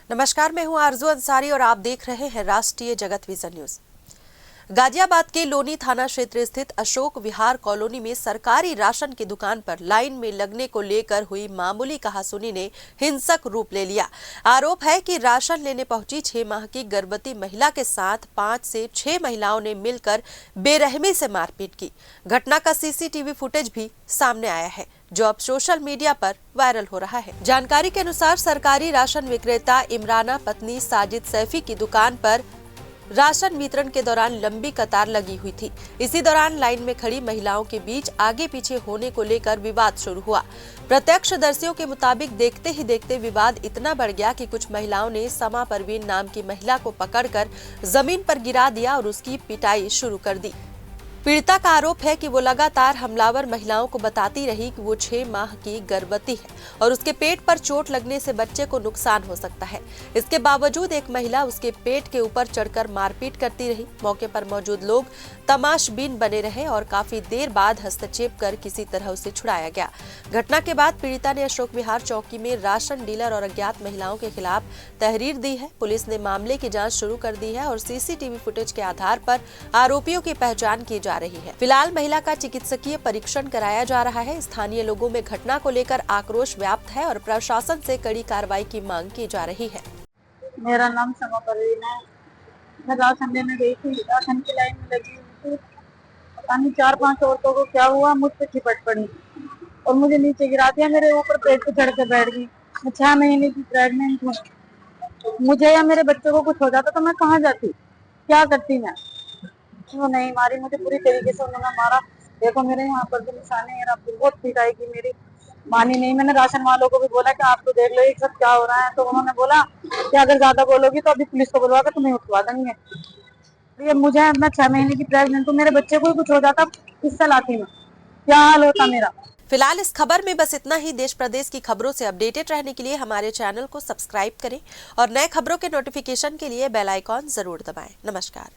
नमस्कार, मैं हूं आरजू अंसारी और आप देख रहे हैं राष्ट्रीय जगत विजन न्यूज। गाजियाबाद के लोनी थाना क्षेत्र स्थित अशोक विहार कॉलोनी में सरकारी राशन की दुकान पर लाइन में लगने को लेकर हुई मामूली कहासुनी ने हिंसक रूप ले लिया। आरोप है कि राशन लेने पहुंची 6 माह की गर्भवती महिला के साथ 5 से 6 महिलाओं ने मिलकर बेरहमी से मारपीट की। घटना का सीसीटीवी फुटेज भी सामने आया है, जो अब सोशल मीडिया पर वायरल हो रहा है। जानकारी के अनुसार सरकारी राशन विक्रेता इमराना पत्नी साजिद सैफी की दुकान पर राशन वितरण के दौरान लंबी कतार लगी हुई थी। इसी दौरान लाइन में खड़ी महिलाओं के बीच आगे पीछे होने को लेकर विवाद शुरू हुआ। प्रत्यक्षदर्शियों के मुताबिक देखते ही देखते विवाद इतना बढ़ गया कि कुछ महिलाओं ने समा परवीन नाम की महिला को पकड़कर जमीन पर गिरा दिया और उसकी पिटाई शुरू कर दी। पीड़िता का आरोप है कि वो लगातार हमलावर महिलाओं को बताती रही कि वो 6 माह की गर्भवती है और उसके पेट पर चोट लगने से बच्चे को नुकसान हो सकता है। इसके बावजूद एक महिला उसके पेट के ऊपर चढ़कर मारपीट करती रही। मौके पर मौजूद लोग तमाशबीन बने रहे और काफी देर बाद हस्तक्षेप कर किसी तरह उसे छुड़ाया गया। घटना के बाद पीड़िता ने अशोक विहार चौकी में राशन डीलर और अज्ञात महिलाओं के खिलाफ तहरीर दी है। पुलिस ने मामले की जाँच शुरू कर दी है और सीसीटीवी फुटेज के आधार पर आरोपियों की पहचान की जा रही है। फिलहाल महिला का चिकित्सकीय परीक्षण कराया जा रहा है। स्थानीय लोगों में घटना को लेकर आक्रोश व्याप्त है और प्रशासन से कड़ी कार्रवाई की मांग की जा रही है। मेरा नाम समा परवीन है। मैं राशन लेने गई थी, राशन की लाइन में लगी हुई थी। पता नहीं 4-5 औरतों को क्या हुआ, मुझ पे चिपट पड़ी और मुझे नीचे गिरा दिया। मेरे ऊपर पेट पे चढ़ के बैठ गई। मैं 6 महीने की प्रेग्नेंट हूँ। मुझे या मेरे बच्चे को कुछ हो जाता तो मैं कहाँ जाती, क्या करती मैं? वो नहीं मारी, मुझे पूरी तरीके से उन्होंने मारा। देखो मेरे यहाँ पर भी निशाने हैं, बहुत पिटाई की मेरी, मानी नहीं। मैंने राशन वालों को भी बोला कि आप तो देख लो एक सब क्या हो रहा है, तो उन्होंने बोला कि अगर ज्यादा बोलोगी तो अभी पुलिस को बुलवा कर तुम्हें उठवा देंगे। ये मुझे, मैं 6 महीने की प्रेग्नेंट हूँ, मेरे बच्चे को कुछ हो जाता किससे लाती मैं, क्या हाल होता मेरा। फिलहाल इस खबर में बस इतना ही। देश प्रदेश की खबरों से अपडेटेड रहने के लिए हमारे चैनल को सब्सक्राइब करें और नए खबरों के नोटिफिकेशन के लिए बेल आइकॉन जरूर दबाएं। नमस्कार।